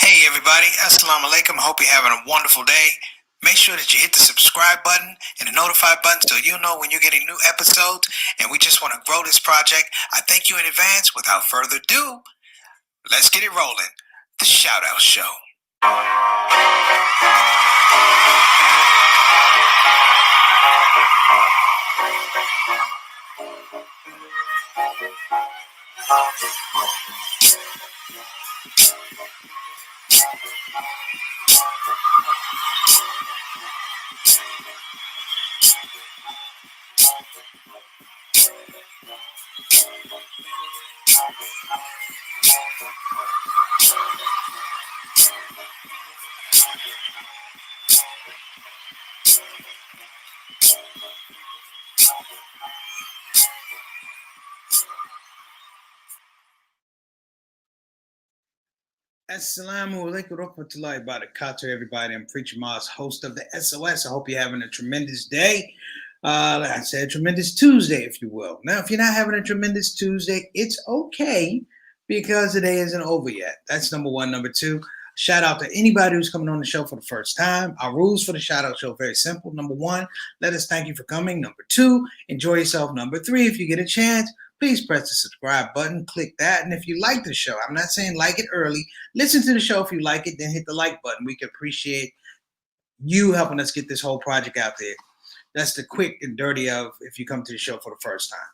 Hey everybody, Assalamu alaikum. Hope you're having a wonderful day. Make sure that you hit the subscribe button and the notify button so you'll know when you're getting new episodes. And we just want to grow this project. I thank you in advance. Without further ado, let's get it rolling. The ShOUT Show. Assalamu alaikum warahmatullahi wabarakatuh, everybody. I'm Preacher Moss, host of the SOS. I hope you're having a tremendous day. Like I said, tremendous Tuesday, if you will. Now, if you're not having a tremendous Tuesday, it's okay because the day isn't over yet. That's number one. Number two, shout out to anybody who's coming on the show for the first time. Our rules for the ShOUT Show are very simple. Number one, let us thank you for coming. Number two, enjoy yourself. Number three, if you get a chance, please press the subscribe button, click that. And if you like the show, I'm not saying like it early. Listen to the show. If you like it, then hit the like button. We can appreciate you helping us get this whole project out there. That's the quick and dirty of if you come to the show for the first time.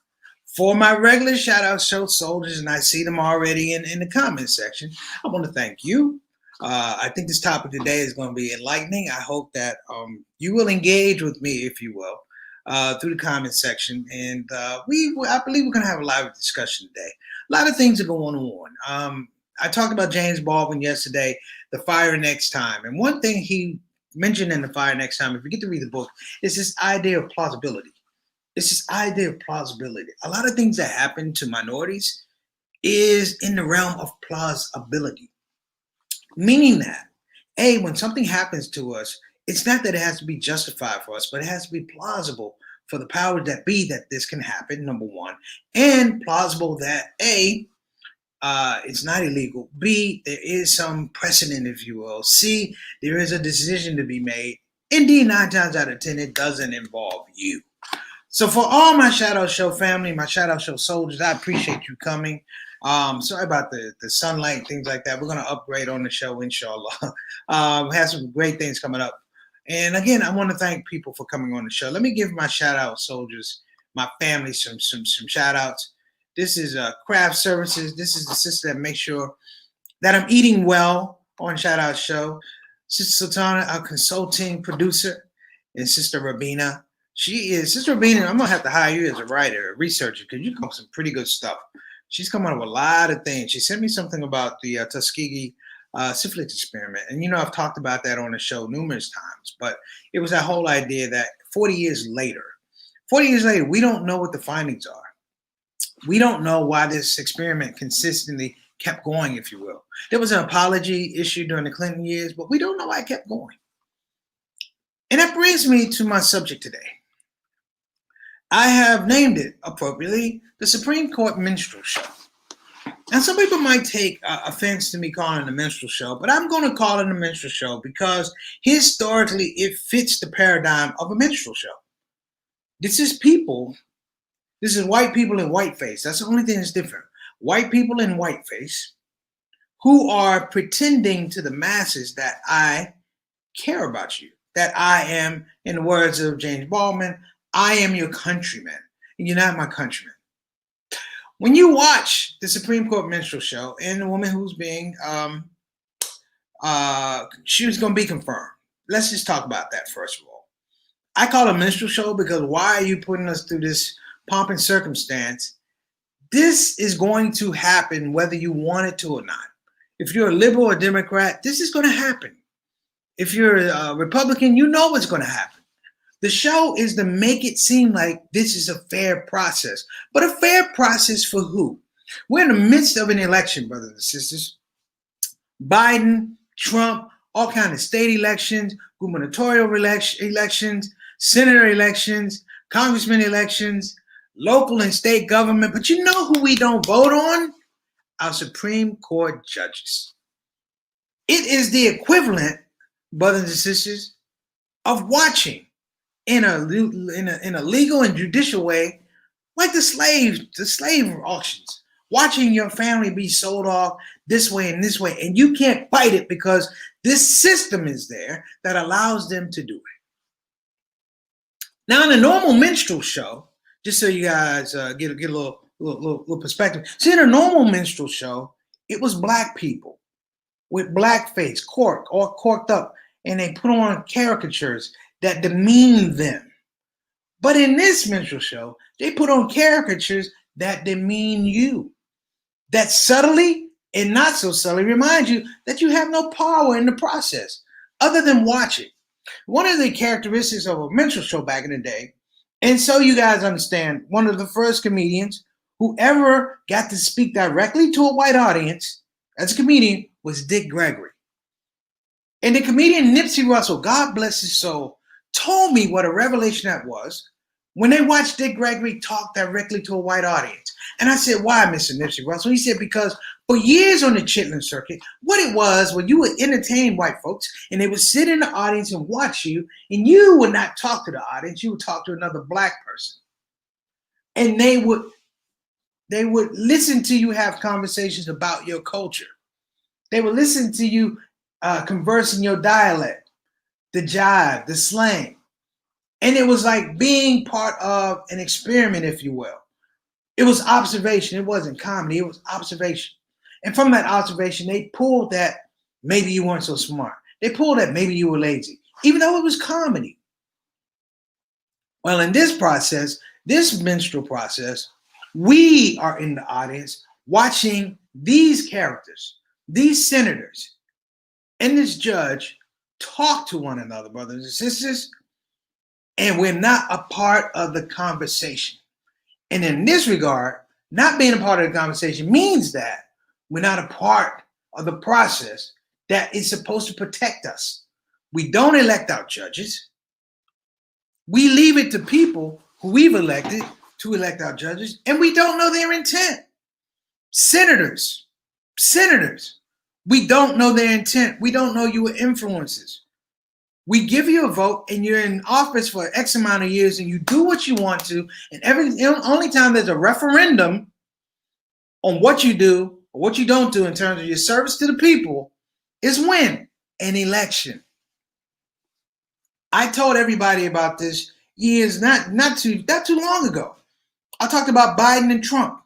For my regular ShOUT Show soldiers, and I see them already in the comment section, I want to thank you. I think this topic today is going to be enlightening. I hope that you will engage with me, if you will, through the comment section, and I believe we're going to have a live discussion today. A lot of things are going on. I talked about James Baldwin yesterday, The Fire Next Time, and one thing he mentioned in The Fire Next Time, if you get to read the book, is this idea of plausibility. It's this idea of plausibility. A lot of things that happen to minorities is in the realm of plausibility, meaning that, when something happens to us, it's not that it has to be justified for us, but it has to be plausible for the powers that be that this can happen, number one, and plausible that it's not illegal. B, there is some precedent, if you will. C, there is a decision to be made. And D, 9 times out of 10, it doesn't involve you. So for all my ShOUT Show family, my ShOUT Show soldiers, I appreciate you coming. Sorry about the sunlight and things like that. We're going to upgrade on the show, inshallah. We have some great things coming up. And again, I want to thank people for coming on the show. Let me give my ShOUT soldiers, my family, some shout outs. This is Craft Services. This is the sister that makes sure that I'm eating well on ShOUT Show. Sister Sultana, our consulting producer, and Sister Rabina. Sister Rabina, I'm going to have to hire you as a writer, a researcher, because you come up with some pretty good stuff. She's come up with a lot of things. She sent me something about the Tuskegee syphilis experiment. And, I've talked about that on the show numerous times. But it was that whole idea that 40 years later, we don't know what the findings are. We don't know why this experiment consistently kept going, if you will. There was an apology issued during the Clinton years, but we don't know why it kept going. And that brings me to my subject today. I have named it appropriately, the Supreme Court Minstrel Show. Now, some people might take offense to me calling it a minstrel show, but I'm going to call it a minstrel show because historically it fits the paradigm of a minstrel show. This is white people in whiteface. That's the only thing that's different. White people in whiteface who are pretending to the masses that I care about you, that I am, in the words of James Baldwin, I am your countryman, and you're not my countryman. When you watch the Supreme Court Minstrel Show and the woman who's being, she was going to be confirmed. Let's just talk about that first of all. I call it a minstrel show because why are you putting us through this pomp and circumstance? This is going to happen whether you want it to or not. If you're a liberal or Democrat, this is going to happen. If you're a Republican, you know what's going to happen. The show is to make it seem like this is a fair process. But a fair process for who? We're in the midst of an election, brothers and sisters. Biden, Trump, all kinds of state elections, gubernatorial elections, senator elections, congressman elections, local and state government. But you know who we don't vote on? Our Supreme Court judges. It is the equivalent, brothers and sisters, of watching in a legal and judicial way, like the slave auctions, watching your family be sold off this way, and you can't fight it because this system is there that allows them to do it. Now, in a normal minstrel show, just so you guys get a little perspective. See, in a normal minstrel show, it was black people with blackface, all corked up, and they put on caricatures that demean them. But in this minstrel show, they put on caricatures that demean you, that subtly and not so subtly remind you that you have no power in the process other than watch it. One of the characteristics of a minstrel show back in the day, and so you guys understand, one of the first comedians who ever got to speak directly to a white audience as a comedian was Dick Gregory. And the comedian Nipsey Russell, God bless his soul, told me what a revelation that was when they watched Dick Gregory talk directly to a white audience. And I said, why, Mr. Nipsey Russell? He said, because for years on the chitlin circuit, what it was when you would entertain white folks and they would sit in the audience and watch you, and you would not talk to the audience, you would talk to another black person. And they would listen to you have conversations about your culture. They would listen to you converse in your dialect, the jive, the slang. And it was like being part of an experiment, if you will. It was observation. It wasn't comedy. It was observation. And from that observation, they pulled that maybe you weren't so smart. They pulled that maybe you were lazy, even though it was comedy. Well, in this process, this minstrel process, we are in the audience watching these characters, these senators, and this judge talk to one another, brothers and sisters, and we're not a part of the conversation. And in this regard, not being a part of the conversation means that we're not a part of the process that is supposed to protect us. We don't elect our judges. We leave it to people who we've elected to elect our judges, and we don't know their intent. Senators, we don't know their intent. We don't know your influences. We give you a vote and you're in office for X amount of years and you do what you want to. And only time there's a referendum on what you do or what you don't do in terms of your service to the people is when? An election. I told everybody about this years, not too long ago. I talked about Biden and Trump.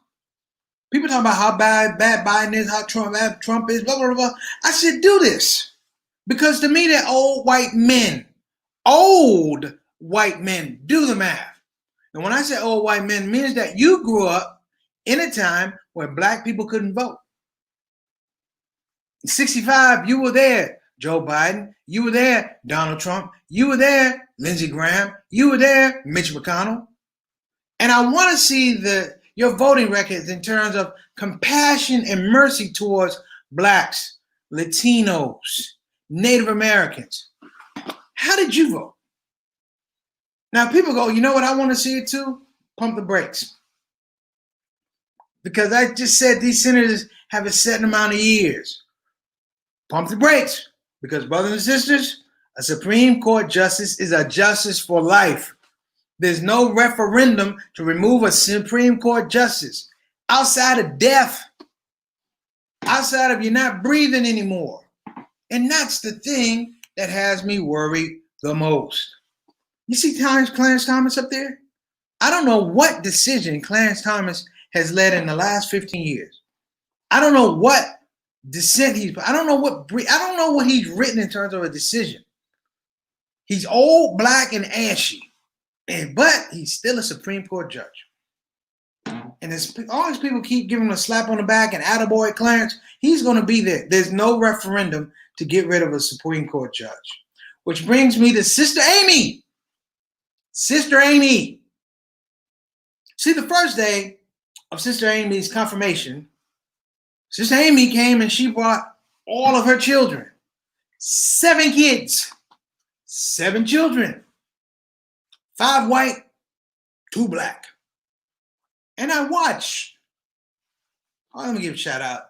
People talk about how bad Biden is, how Trump is, blah, blah, blah. I said, do this. Because to me, they're old white men, do the math. And when I say old white men, it means that you grew up in a time where black people couldn't vote. In 65, you were there, Joe Biden. You were there, Donald Trump. You were there, Lindsey Graham. You were there, Mitch McConnell. And I want to see your voting records in terms of compassion and mercy towards blacks, Latinos, Native Americans. How did you vote? Now people go, you know what I want to see it too? Pump the brakes. Because I just said these senators have a certain amount of years. Pump the brakes. Because brothers and sisters, a Supreme Court justice is a justice for life. There's no referendum to remove a Supreme Court justice. Outside of death, outside of you're not breathing anymore. And that's the thing that has me worried the most. You see Clarence Thomas up there? I don't know what decision Clarence Thomas has led in the last 15 years. I don't know what dissent I don't know what he's written in terms of a decision. He's old, black, and ashy. But he's still a Supreme Court judge. And as long as people keep giving him a slap on the back and attaboy Clarence, he's going to be there. There's no referendum to get rid of a Supreme Court judge. Which brings me to Sister Amy. Sister Amy. See, the first day of Sister Amy's confirmation, Sister Amy came and she brought all of her children. 7 kids. 7 children. 5 white, 2 black. And I watched. Oh, let me give a shout out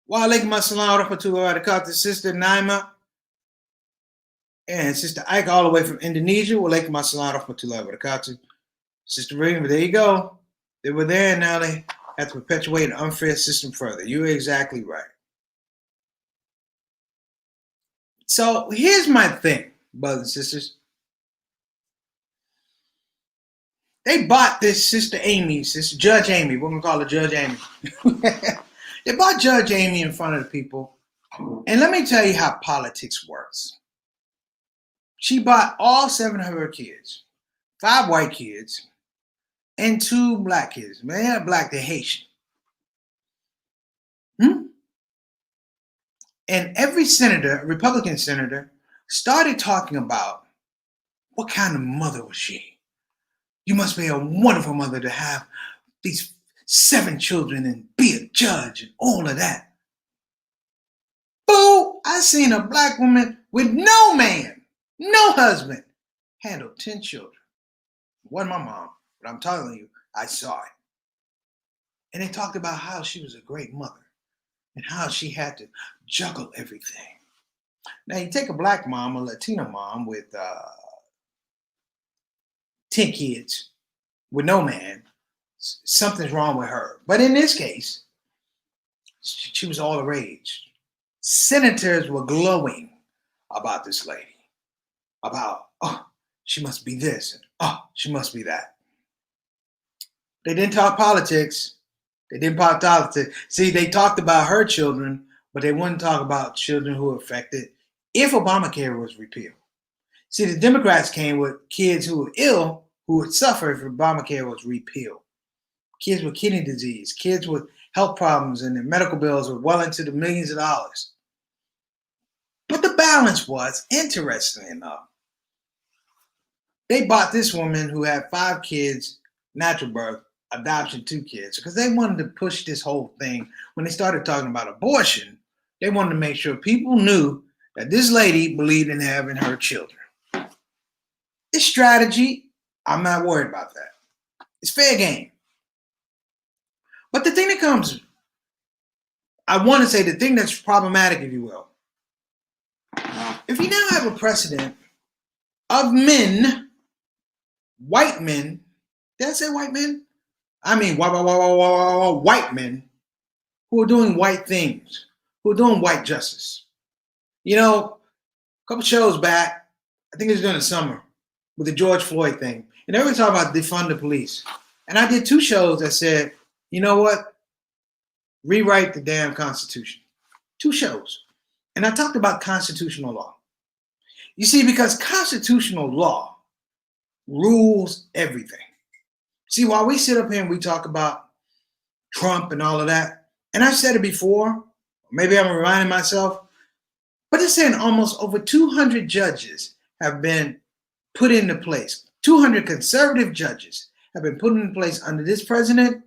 Wa alaikum assalam wa rahmatullahi wa barakatuh. Sister Naima and Sister Ike all the way from Indonesia. Wa alaikum assalam wa rahmatullahi wa barakatuh. Sister William, there you go. They were there, and now they have to perpetuate an unfair system further. You're exactly right. So here's my thing, brothers and sisters. They bought this Sister Amy, Sister Judge Amy. We're going to call her Judge Amy. They bought Judge Amy in front of the people. And let me tell you how politics works. She bought all 7 of her kids, 5 white kids, and 2 black kids. Man, they're not black, they're Haitian. And every senator, Republican senator, started talking about what kind of mother was she. You must be a wonderful mother to have these 7 children and be a judge and all of that. Boo! I seen a black woman with no man, no husband, handle 10 children. It wasn't my mom, but I'm telling you, I saw it. And they talked about how she was a great mother and how she had to juggle everything. Now you take a black mom, a Latina mom with 10 kids with no man, something's wrong with her. But in this case, she was all the rage. Senators were glowing about this lady, about, oh, she must be this, and oh, she must be that. They didn't talk politics. They didn't talk politics. See, they talked about her children, but they wouldn't talk about children who were affected if Obamacare was repealed. See, the Democrats came with kids who were ill, who would suffer if Obamacare was repealed. Kids with kidney disease, kids with health problems, and their medical bills were well into the millions of dollars. But the balance was, interestingly enough, they bought this woman who had 5 kids, natural birth, adoption 2 kids, because they wanted to push this whole thing. When they started talking about abortion, they wanted to make sure people knew that this lady believed in having her children. It's strategy. I'm not worried about that. It's fair game. But the thing that comes, I want to say the thing that's problematic, if you will, if you now have a precedent of men, white men, did I say white men? I mean white men who are doing white things, who are doing white justice. You know, a couple shows back, I think it was during the summer, with the George Floyd thing, and they were talking about defund the police. And I did 2 shows that said, you know what? Rewrite the damn Constitution. 2 shows. And I talked about constitutional law. You see, because constitutional law rules everything. See, while we sit up here and we talk about Trump and all of that, and I've said it before, maybe I'm reminding myself, but it's saying almost over 200 judges have been put into place. 200 conservative judges have been put in place under this president.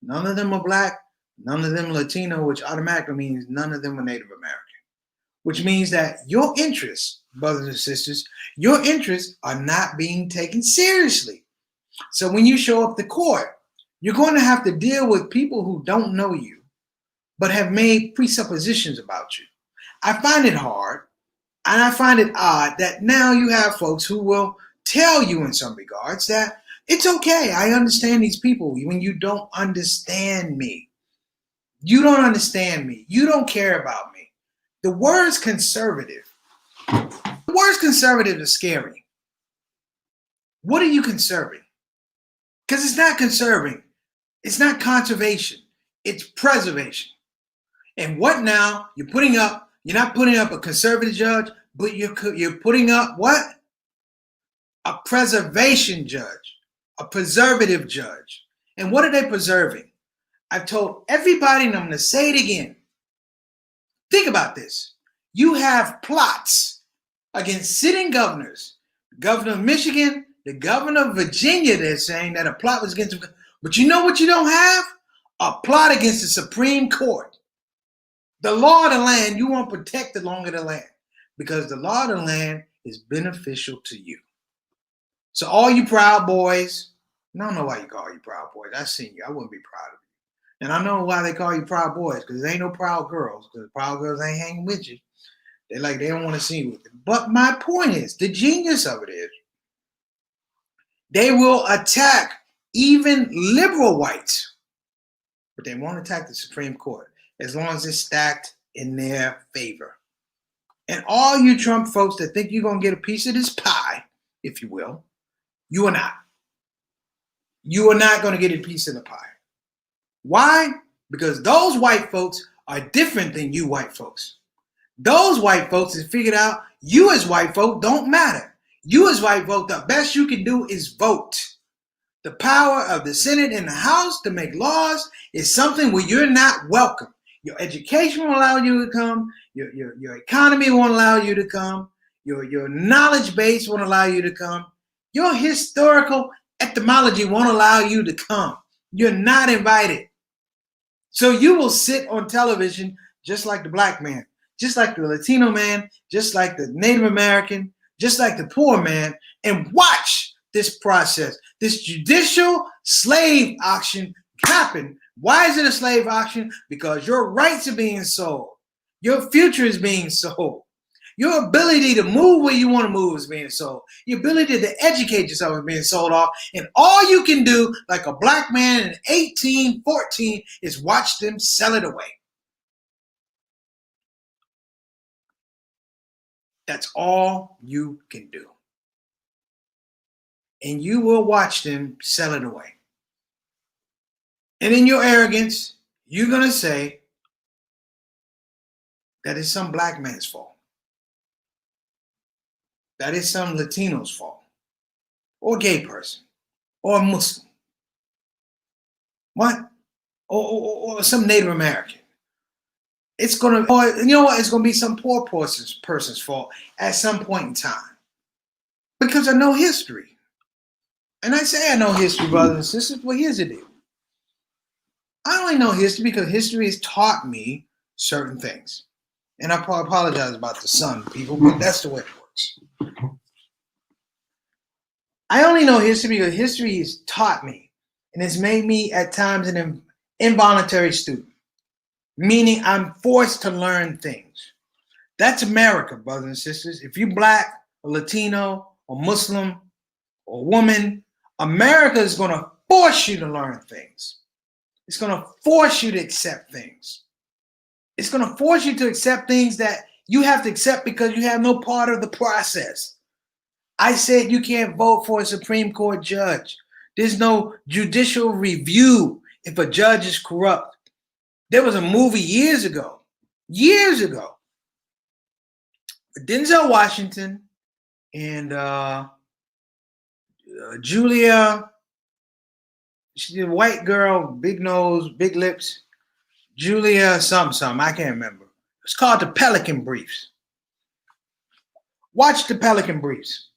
None of them are black, none of them Latino, which automatically means none of them are Native American, which means that your interests, brothers and sisters, your interests are not being taken seriously. So when you show up to court, you're going to have to deal with people who don't know you, but have made presuppositions about you. I find it hard, and I find it odd that now you have folks who will tell you in some regards that it's okay. I understand these people when you don't understand me. You don't understand me. You don't care about me. The words conservative. The words conservative is scary. What are you conserving? Because it's not conserving. It's not conservation. It's preservation. And what now? You're not putting up a conservative judge, but you're putting up what? A preservation judge, a preservative judge. And what are they preserving? I've told everybody, and I'm going to say it again. Think about this. You have plots against sitting governors. The governor of Michigan, the governor of Virginia, they're saying that a plot was against them. But you know what you don't have? A plot against the Supreme Court. The law of the land, you won't protect the law of the land because the law of the land is beneficial to you. So all you Proud Boys, I don't know why you call you Proud Boys. I've seen you. I wouldn't be proud of you. And I know why they call you proud boys, because there ain't no proud girls, because proud girls ain't hanging with you. They don't want to see you with it. But my point is, the genius of it is, they will attack even liberal whites, but they won't attack the Supreme Court as long as it's stacked in their favor. And all you Trump folks that think you're going to get a piece of this pie, if you will, you are not. You are not going to get a piece of the pie. Why? Because those white folks are different than you white folks. Those white folks have figured out you as white folk don't matter. You as white folk, the best you can do is vote. The power of the Senate and the House to make laws is something where you're not welcome. Your education won't allow you to come. Your economy won't allow you to come. Your knowledge base won't allow you to come. Your historical etymology won't allow you to come. You're not invited. So you will sit on television just like the black man, just like the Latino man, just like the Native American, just like the poor man, and watch this process, this judicial slave auction happen. Why is it a slave auction? Because your rights are being sold. Your future is being sold. Your ability to move where you want to move is being sold. Your ability to educate yourself is being sold off. And all you can do, like a black man in 1814, is watch them sell it away. That's all you can do. And you will watch them sell it away. And in your arrogance, you're going to say that it's some black man's fault. That is some Latino's fault, or gay person, or Muslim. What? Or some Native American. It's gonna, or you know what? It's gonna be some poor person's fault at some point in time, because I know history, and I say I know history, brothers and sisters. Well, here's the deal. I only know history because history has taught me certain things, and I apologize about the sun, people, but that's the way it works. I only know history because history has taught me, and it's made me at times an involuntary student, meaning I'm forced to learn things. That's America, brothers and sisters. If you're black or Latino or Muslim or woman, America is going to force you to learn things. It's going to force you to accept things. It's going to force you to accept things that you have to accept because you have no part of the process. I said you can't vote for a Supreme Court judge. There's no judicial review if a judge is corrupt. There was a movie years ago, Denzel Washington and Julia, she's a white girl, big nose, big lips, Julia something, I can't remember. It's called The Pelican Briefs. Watch The Pelican Briefs.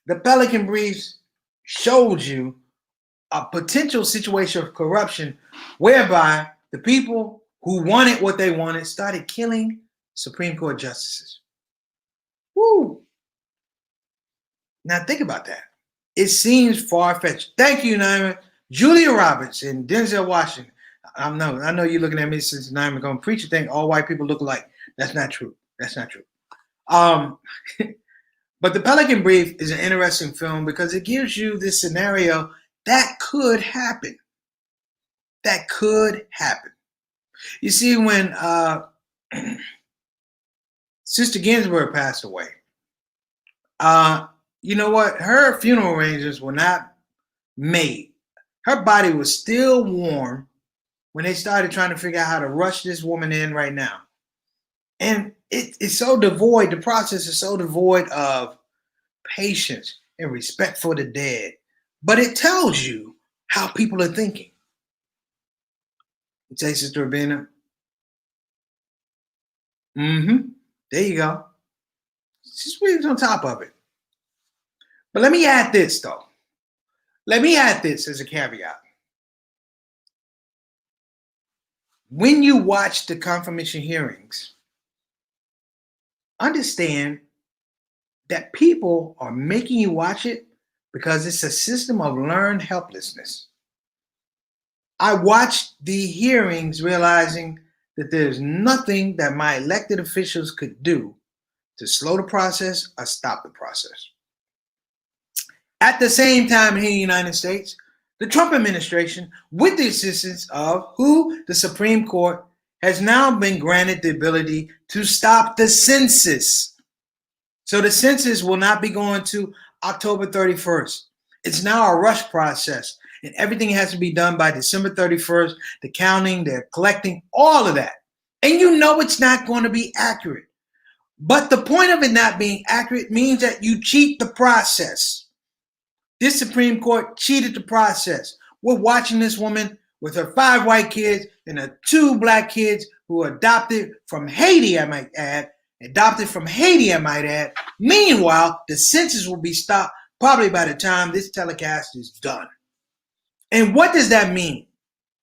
The Pelican Briefs showed you a potential situation of corruption whereby the people who wanted what they wanted started killing Supreme Court justices. Woo! Now think about that. It seems far-fetched. Thank you, Naima. Julia Roberts and Denzel Washington. I know you're looking at me since Naima going to preach a thing. All white people look alike. That's not true. That's not true. But The Pelican Brief is an interesting film because it gives you this scenario that could happen. That could happen. You see, when Sister Ginsburg passed away, you know what? Her funeral arrangements were not made. Her body was still warm when they started trying to figure out how to rush this woman in right now. And it's so devoid, the process is so devoid of patience and respect for the dead. But it tells you how people are thinking. You say, Sister Rabina? There you go. Just read on top of it. But let me add this, though. Let me add this as a caveat. When you watch the confirmation hearings, understand that people are making you watch it because it's a system of learned helplessness. I watched the hearings realizing that there's nothing that my elected officials could do to slow the process or stop the process. At the same time, here in the United States, the Trump administration, with the assistance of who? The Supreme Court, has now been granted the ability to stop the census. So the census will not be going to October 31st. It's now a rush process, and everything has to be done by December 31st, the counting, the collecting, all of that. And you know it's not going to be accurate. But the point of it not being accurate means that you cheat the process. This Supreme Court cheated the process. We're watching this woman with her 5 white kids and her 2 black kids who were adopted from Haiti, I might add. Meanwhile, the census will be stopped probably by the time this telecast is done. And what does that mean?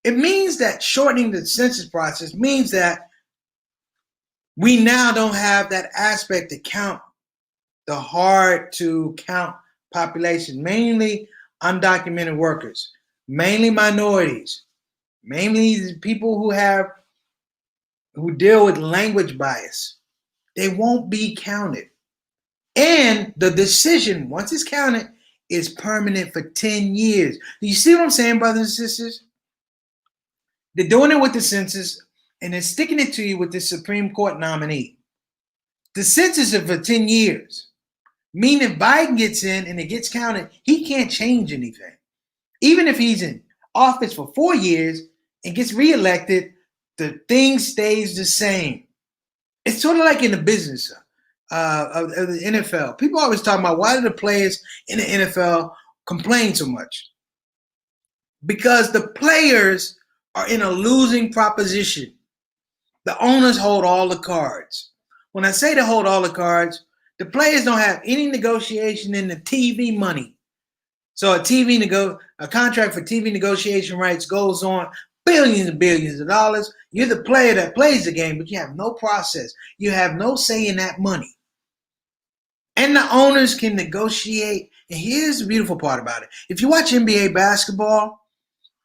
It means that shortening the census process means that we now don't have that aspect to count the hard to count population, mainly undocumented workers, mainly minorities, mainly people who deal with language bias. They won't be counted. And the decision, once it's counted, is permanent for 10 years. Do you see what I'm saying, brothers and sisters? They're doing it with the census, and they're sticking it to you with the Supreme Court nominee. The census is for 10 years. Meaning if Biden gets in and it gets counted, he can't change anything. Even if he's in office for 4 years and gets reelected, the thing stays the same. It's sort of like in the business of the NFL. People always talk about why do the players in the NFL complain so much? Because the players are in a losing proposition. The owners hold all the cards. When I say they hold all the cards, the players don't have any negotiation in the TV money. So a contract for TV negotiation rights goes on billions and billions of dollars. You're the player that plays the game, but you have no process. You have no say in that money. And the owners can negotiate. And here's the beautiful part about it. If you watch NBA basketball,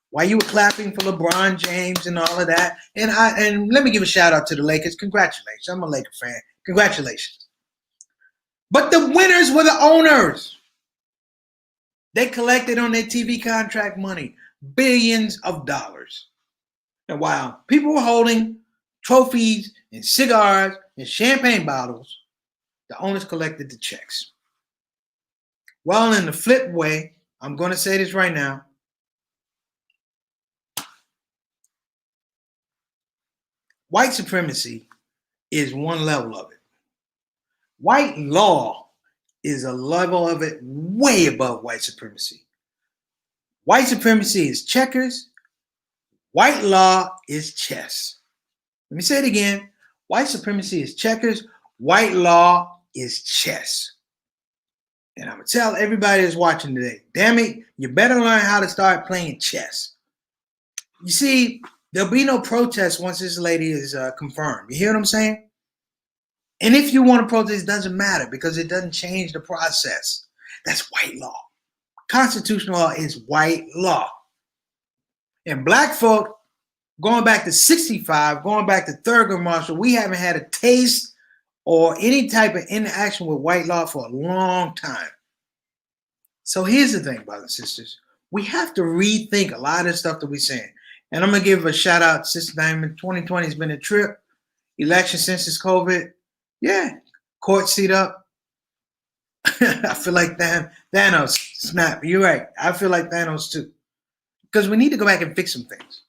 while you were clapping for LeBron James and all of that, and let me give a shout out to the Lakers. Congratulations. I'm a Laker fan. Congratulations. But the winners were the owners. They collected on their TV contract money, billions of dollars. And while people were holding trophies and cigars and champagne bottles, the owners collected the checks. Well, in the flip way, I'm going to say this right now. White supremacy is one level of it. White law is a level of it way above white supremacy. White supremacy is checkers. White law is chess. Let me say it again. White supremacy is checkers. White law is chess. And I'm going to tell everybody that's watching today, damn it, you better learn how to start playing chess. You see, there'll be no protest once this lady is confirmed. You hear what I'm saying? And if you want to protest, it doesn't matter because it doesn't change the process. That's white law. Constitutional law is white law. And black folk, going back to 65, going back to Thurgood Marshall, we haven't had a taste or any type of interaction with white law for a long time. So here's the thing, brothers and sisters. We have to rethink a lot of the stuff that we're saying. And I'm going to give a shout out to Sister Diamond. 2020 has been a trip. Election since COVID. Yeah. Court seat up. I feel like Thanos. Snap. You're right. I feel like Thanos too. Because we need to go back and fix some things.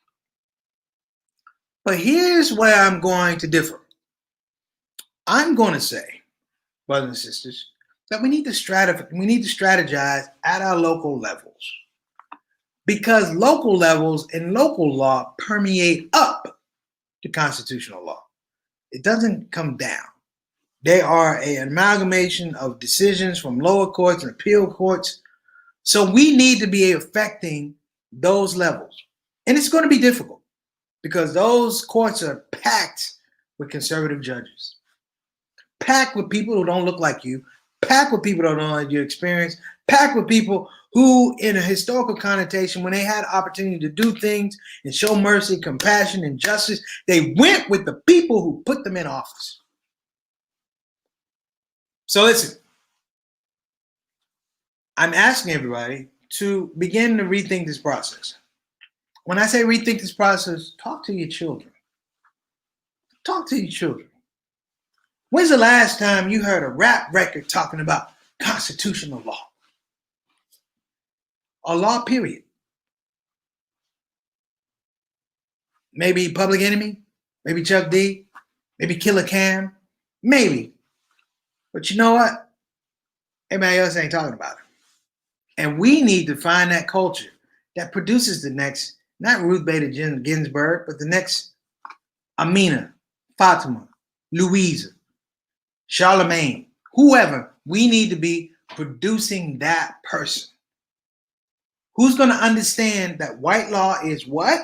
But here's where I'm going to differ. I'm going to say, brothers and sisters, that we need to strategize at our local levels. Because local levels and local law permeate up to constitutional law. It doesn't come down. They are an amalgamation of decisions from lower courts and appeal courts. So we need to be affecting those levels. And it's going to be difficult because those courts are packed with conservative judges, packed with people who don't look like you, packed with people who don't know your experience, packed with people who in a historical connotation, when they had opportunity to do things and show mercy, compassion, and justice, they went with the people who put them in office. So listen, I'm asking everybody to begin to rethink this process. When I say rethink this process, talk to your children. Talk to your children. When's the last time you heard a rap record talking about constitutional law? Or law, period. Maybe Public Enemy, maybe Chuck D, maybe Killer Cam, maybe. But you know what? Everybody else ain't talking about it. And we need to find that culture that produces the next, not Ruth Bader Ginsburg, but the next Amina, Fatima, Louisa, Charlemagne, whoever. We need to be producing that person. Who's going to understand that white law is what?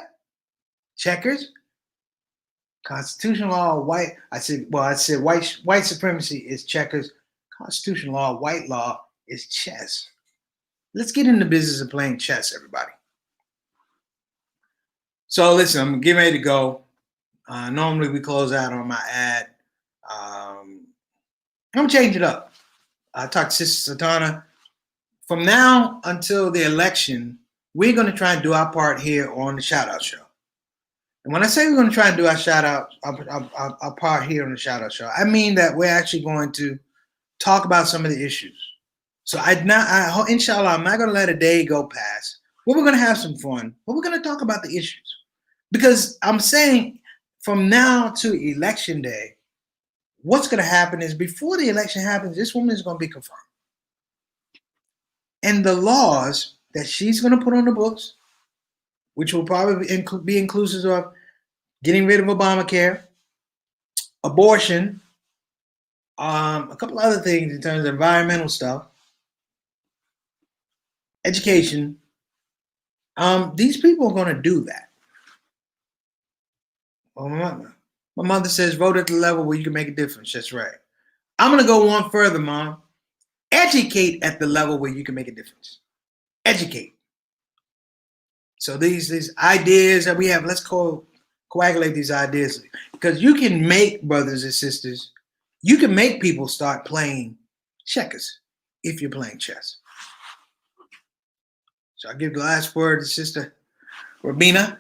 Checkers. Constitutional law, white. I said white supremacy is checkers. Constitutional law, white law is chess. Let's get in the business of playing chess, everybody. So listen, I'm getting ready to go. Normally we close out on my ad. I'm gonna change it up. I talked to Sister Satana. From now until the election, we're gonna try and do our part here on the ShOUT Show. And when I say we're gonna try and do our our part here on the ShOUT Show, I mean that we're actually going to talk about some of the issues. So inshallah, I'm not gonna let a day go past where we're gonna have some fun, but we're gonna talk about the issues. Because I'm saying from now to election day, what's gonna happen is before the election happens, this woman is gonna be confirmed. And the laws that she's gonna put on the books, which will probably be inclusive of getting rid of Obamacare, abortion, a couple other things in terms of environmental stuff, education. These people are going to do that. Well, my mother says, vote at the level where you can make a difference. That's right. I'm going to go one further, Mom. Educate at the level where you can make a difference. Educate. So these ideas that we have, let's coagulate these ideas, because you can make, brothers and sisters, you can make people start playing checkers if you're playing chess. So I give the last word to Sister Rabina,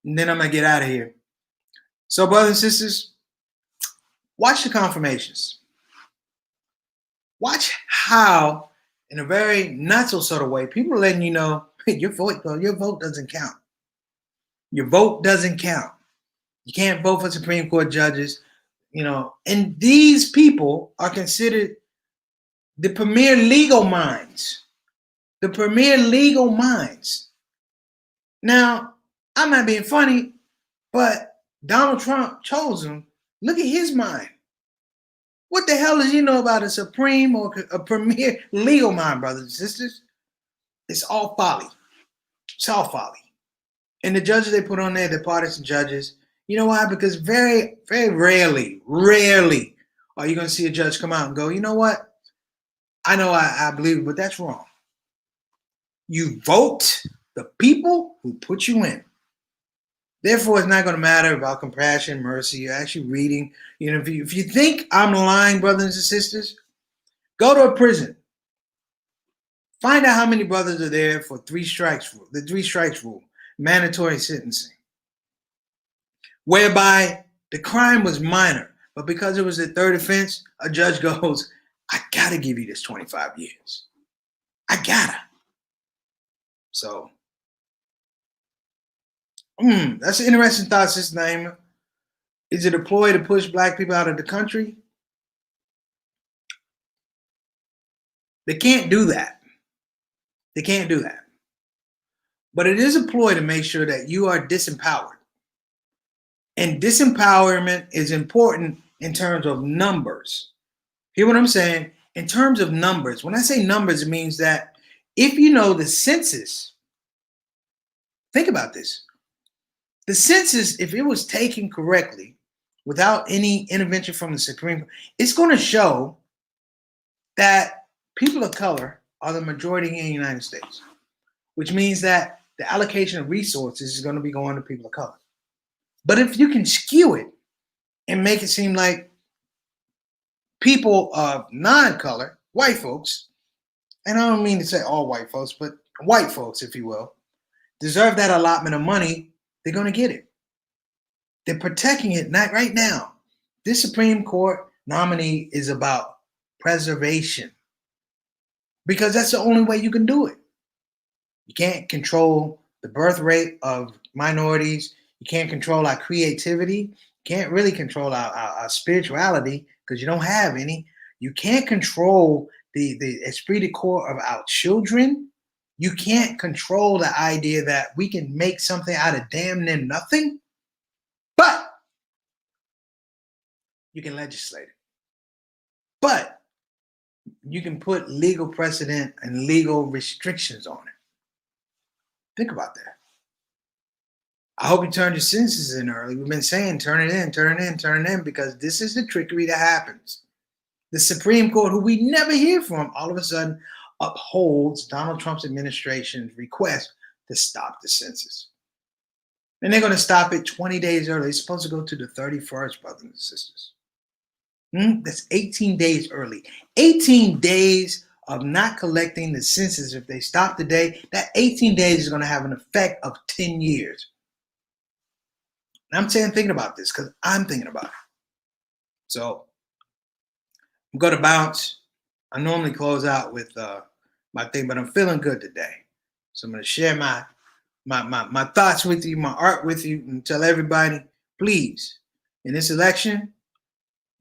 and then I'm gonna get out of here. So, brothers and sisters, watch the confirmations. Watch how, in a very not so subtle way, people are letting you know, hey, your vote doesn't count. Your vote doesn't count. You can't vote for Supreme Court judges, and these people are considered the premier legal minds. The premier legal minds. Now, I'm not being funny, but Donald Trump chose them. Look at his mind. What the hell does he know about a supreme or a premier legal mind, brothers and sisters? It's all folly. It's all folly. And the judges they put on there, they're partisan judges. You know why? Because very, very rarely are you going to see a judge come out and go, you know what? I know I believe it, but that's wrong. You vote the people who put you in. Therefore, it's not going to matter about compassion, mercy. You're actually reading. If you think I'm lying, brothers and sisters, go to a prison. Find out how many brothers are there for the 3 strikes rule, mandatory sentencing, whereby the crime was minor, but because it was the third offense, a judge goes, I gotta give you this 25 years. I gotta. So, that's an interesting thought, Sister Naima. Is it a ploy to push black people out of the country? They can't do that. They can't do that. But it is a ploy to make sure that you are disempowered. And disempowerment is important in terms of numbers. Hear what I'm saying? In terms of numbers. When I say numbers, it means that if you know the census, think about this. The census, if it was taken correctly, without any intervention from the Supreme Court, it's going to show that people of color are the majority here in the United States, which means that the allocation of resources is going to be going to people of color. But if you can skew it and make it seem like people of non-color, white folks, and I don't mean to say all white folks, but white folks, if you will, deserve that allotment of money, they're going to get it. They're protecting it not right now. This Supreme Court nominee is about preservation because that's the only way you can do it. You can't control the birth rate of minorities. You can't control our creativity. You can't really control our spirituality because you don't have any. You can't control the esprit de corps of our children. You can't control the idea that we can make something out of damn near nothing. But you can legislate it. But you can put legal precedent and legal restrictions on it. Think about that. I hope you turned your senses in early. We've been saying turn it in, because this is the trickery that happens. The Supreme Court, who we never hear from, all of a sudden upholds Donald Trump's administration's request to stop the census. And they're going to stop it 20 days early. It's supposed to go to the 31st, brothers and sisters. That's 18 days early. 18 days of not collecting the census. If they stop today, that 18 days is going to have an effect of 10 years. And I'm thinking about this because I'm thinking about it. So I'm going to bounce. I normally close out with my thing, but I'm feeling good today. So I'm going to share my thoughts with you, my art with you, and tell everybody, please, in this election,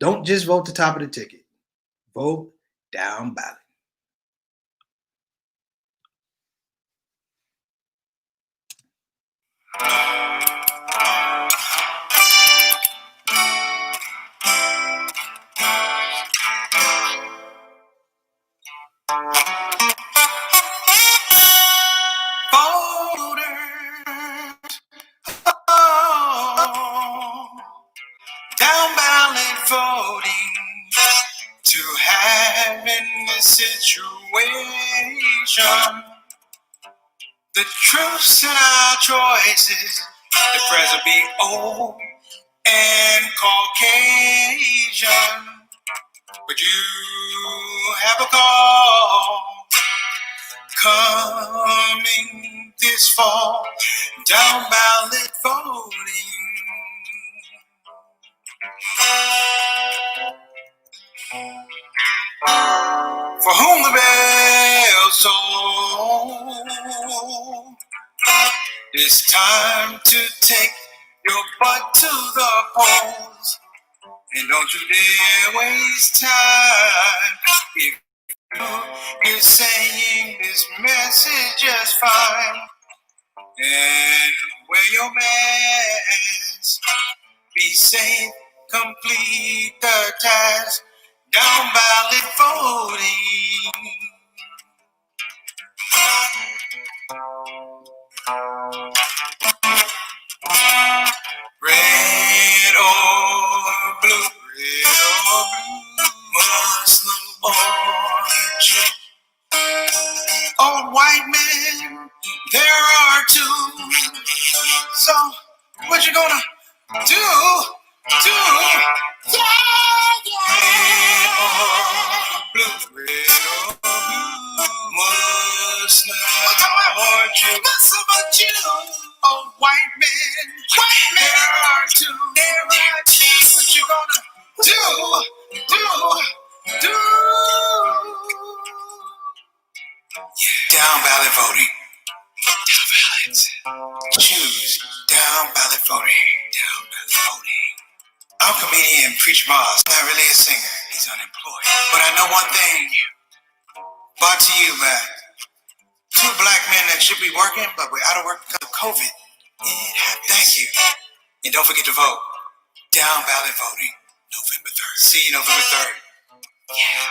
don't just vote the top of the ticket. Vote down ballot. Down ballot voting to have in this situation. The truths in our choices, the present be old and Caucasian. But you have a call coming this fall, down ballot voting. For whom the bell toll, it's time to take your butt to the polls. And don't you dare waste time. If you're saying this message just fine, and wear your mask, be safe, complete the task, down ballot voting. Red or blue, Muslim or Jew, or white man, there are two. So what you gonna do? Yeah. Red or blue, Muslim or Jew, or white man, there are two. What you gonna do? Down ballot voting. Down ballots. Choose down ballot voting. Down ballot voting. I'm comedian Preach Moss. Not really a singer. He's unemployed. But I know one thing. Brought to you by two black men that should be working, but we're out of work because of COVID. Thank you. And don't forget to vote. Down ballot voting. November 3rd. See you November 3rd. Yeah.